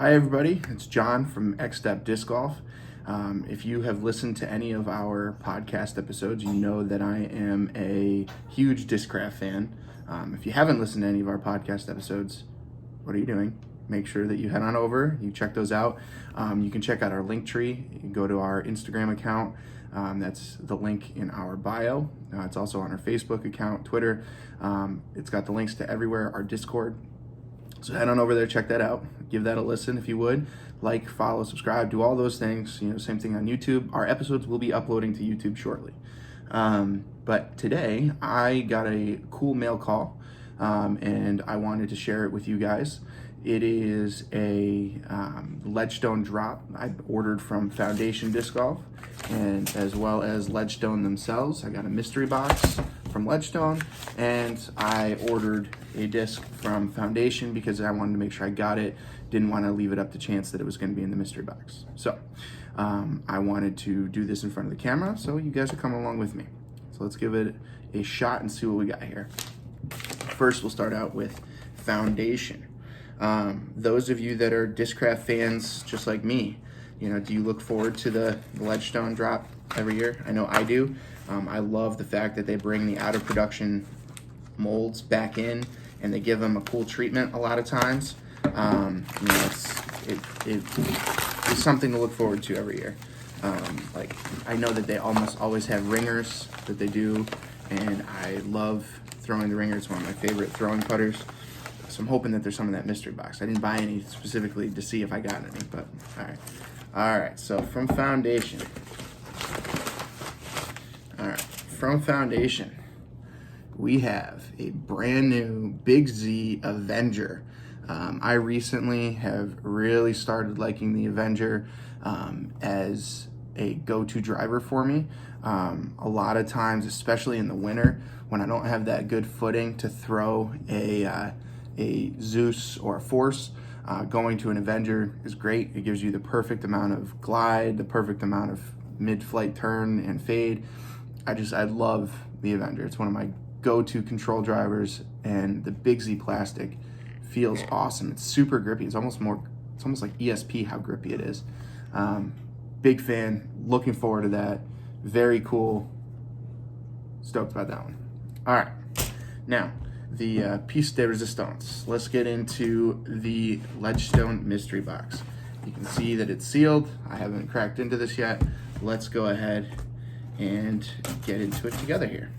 Hi everybody, it's John from X Step Disc Golf. If you have listened to any of our podcast episodes, you know that I am a huge Discraft fan. If you haven't listened to any of our podcast episodes, what are you doing? Make sure that you head on over, you check those out. You can check out our link tree. You can go to our Instagram account. That's the link in our bio. It's also on our Facebook account, Twitter. It's got the links to everywhere, our Discord. So head on over there, check that out. Give that a listen if you would. Like, follow, subscribe, do all those things. Same thing on YouTube. Our episodes will be uploading to YouTube shortly. But today I got a cool mail call, and I wanted to share it with you guys. It is a Ledgestone drop I ordered from Foundation Disc Golf, and as well as Ledgestone themselves. I got a mystery box from Ledgestone, and I ordered a disc from Foundation because I wanted to make sure I got it. Didn't want to leave it up to chance that it was going to be in the mystery box. So I wanted to do this in front of the camera, so you guys are coming along with me. So let's give it a shot and see what we got here. First, we'll start out with Foundation. Those of you that are Discraft fans just like me, do you look forward to the Ledgestone drop every year? I know I do. I love the fact that they bring the out of production molds back in and they give them a cool treatment a lot of times. It's something to look forward to every year. I know that they almost always have ringers that they do, and I love throwing the ringer. It's one of my favorite throwing putters. So I'm hoping that there's some in that mystery box. I didn't buy any specifically to see if I got any, but all right. All right, so from Foundation. All right, from Foundation, we have a brand new Big Z Avenger. I recently have really started liking the Avenger as a go-to driver for me. A lot of times, especially in the winter, when I don't have that good footing to throw a Zeus or a Force, going to an Avenger is great. It gives you the perfect amount of glide, the perfect amount of mid-flight turn and fade. I love the Avenger. It's one of my go-to control drivers, and the Big Z plastic feels awesome. It's super grippy. It's almost like ESP how grippy it is. Big fan, looking forward to that. Very cool. Stoked about that one. All right, now the piece de resistance. Let's get into the Ledgestone mystery box. You can see that it's sealed. I haven't cracked into this yet. Let's go ahead and get into it together here.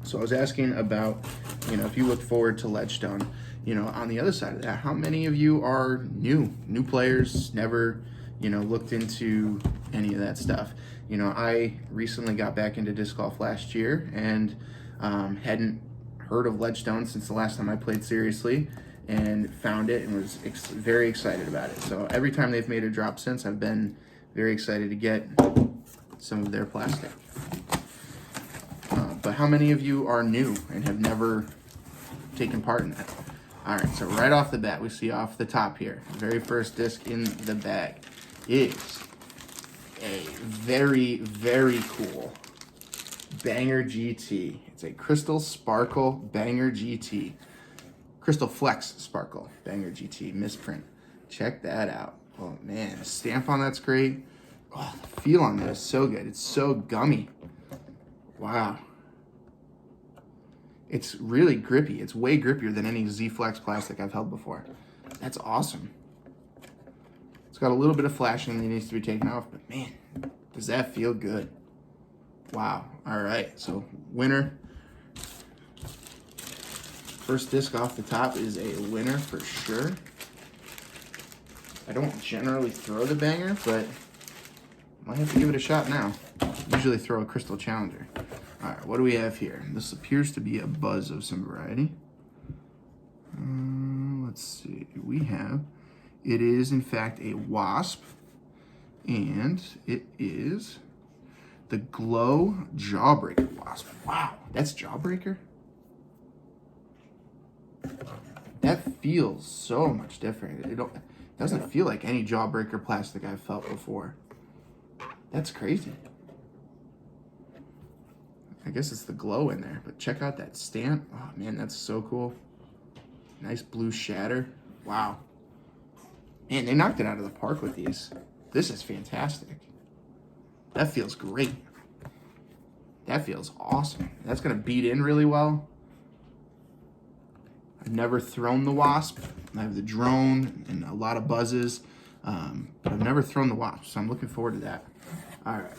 So I was asking about, if you look forward to Ledgestone, on the other side of that, how many of you are new players, never, looked into any of that stuff? I recently got back into disc golf last year and hadn't heard of Ledgestone since the last time I played seriously, and found it and was very excited about it. So every time they've made a drop since, I've been very excited to get some of their plastic. But how many of you are new and have never taken part in that? All right, so right off the bat, we see off the top here, the very first disc in the bag is a very, very cool Banger GT. It's a Crystal Sparkle Banger GT. Crystal Flex Sparkle Banger GT misprint. Check that out. Oh man, the stamp on that's great. Oh, the feel on that is so good. It's so gummy. Wow. It's really grippy. It's way grippier than any Z Flex plastic I've held before. That's awesome. It's got a little bit of flashing that needs to be taken off, but man, does that feel good. Wow. All right, so winner. First disc off the top is a winner for sure. I don't generally throw the Banger, but might have to give it a shot now. Usually throw a Crystal Challenger. All right, what do we have here? This appears to be a buzz of some variety. Let's see. It is in fact a Wasp, and it is the Glow Jawbreaker Wasp. Wow, that's Jawbreaker? That feels so much different. It doesn't feel like any Jawbreaker plastic I've felt before. That's crazy. I guess it's the glow in there, but check out that stamp. Oh man, that's so cool. Nice blue shatter. Wow. Man, they knocked it out of the park with these. This is fantastic. That feels great. That feels awesome. That's going to beat in really well. I've never thrown the Wasp. I have the drone and a lot of buzzes, but I've never thrown the Wasp, so I'm looking forward to that. All right.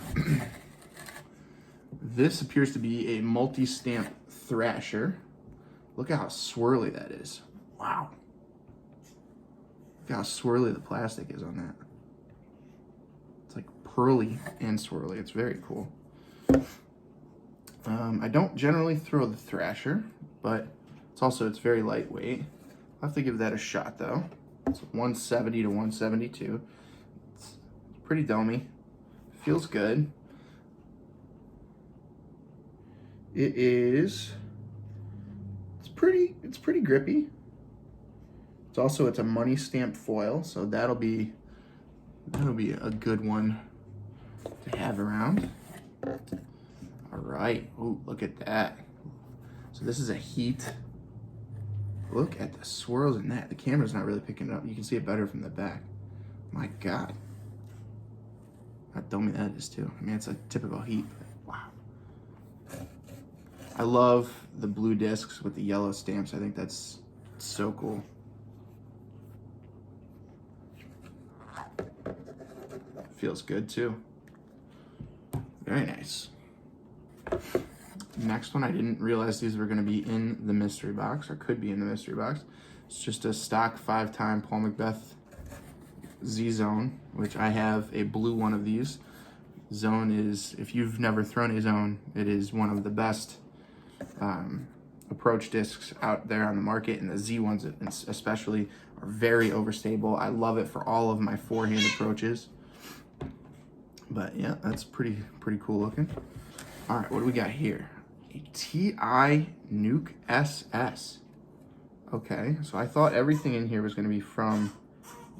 This appears to be a multi-stamp Thrasher. Look at how swirly that is. Wow. Look at how swirly the plastic is on that. It's like pearly and swirly. It's very cool. I don't generally throw the Thrasher, but it's very lightweight. I'll have to give that a shot though. It's 170 to 172. It's pretty domey. Feels good. It's pretty grippy. It's a money stamp foil, so that'll be a good one to have around. All right. Oh, look at that. So this is a heat. Look at the swirls in that. The camera's not really picking it up. You can see it better from the back. My God. How dummy that is too. I mean, it's a typical heat. Wow. I love the blue discs with the yellow stamps. I think that's so cool. Feels good too. Very nice. Next one, I didn't realize these were going to be in the mystery box, or could be in the mystery box. It's just a stock 5-time Paul Macbeth Z-Zone, which I have a blue one of these. Zone is, if you've never thrown a Zone, it is one of the best approach discs out there on the market, and the Z ones especially are very overstable. I love it for all of my forehand approaches. But yeah, that's pretty cool looking. All right, what do we got here? A TI Nuke SS. Okay, so I thought everything in here was going to be from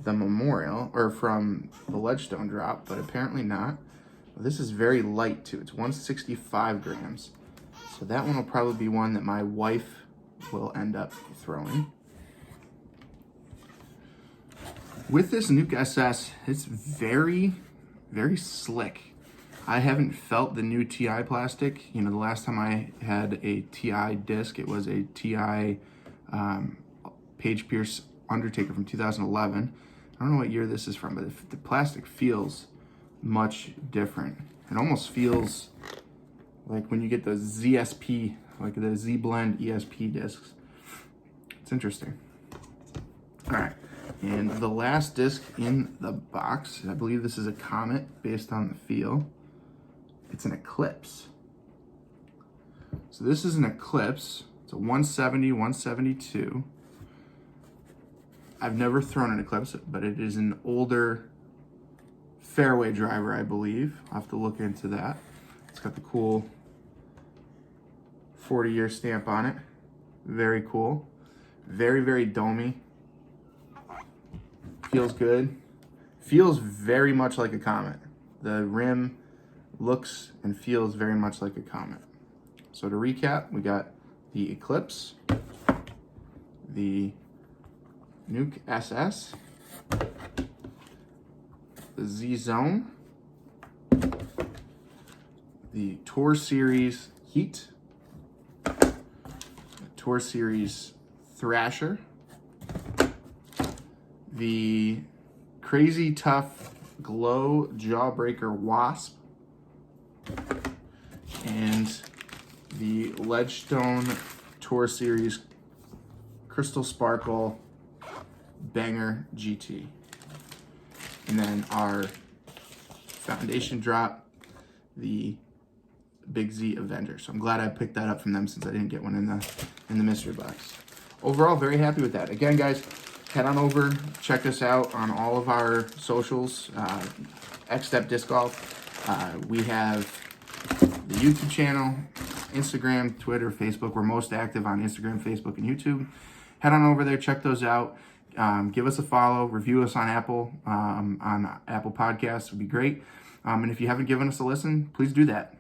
the Memorial, or from the Ledgestone drop, but apparently not. This is very light too. It's 165 grams. So that one will probably be one that my wife will end up throwing. With this Nuke SS, it's very slick. I haven't felt the new TI plastic. You know, the last time I had a TI disc, it was a TI Page Pierce Undertaker from 2011. I don't know what year this is from, but the plastic feels much different. It almost feels like when you get the ZSP, like the Z Blend ESP discs. It's interesting. All right, and the last disc in the box, I believe this is a Comet based on the feel. It's an Eclipse. So this is an Eclipse. It's a 170, 172. I've never thrown an Eclipse, but it is an older fairway driver, I believe. I'll have to look into that. It's got the cool 40-year stamp on it. Very cool. Very domey. Feels good. Feels very much like a Comet. The rim looks and feels very much like a Comet. So to recap, we got the Eclipse, the Nuke SS, the Z-Zone, the Tour Series Heat, the Tour Series Thrasher, the Crazy Tough Glow Jawbreaker Wasp, and the Ledgestone Tour Series Crystal Sparkle Banger GT. And then our foundation drop, the Big Z Avenger. So I'm glad I picked that up from them since I didn't get one in the mystery box. Overall, very happy with that. Again, guys, head on over, check us out on all of our socials. X-Step Disc Golf. We have the YouTube channel, Instagram, Twitter, Facebook. We're most active on Instagram, Facebook, and YouTube. Head on over there, check those out. Give us a follow, review us on Apple Podcasts would be great. And if you haven't given us a listen, please do that.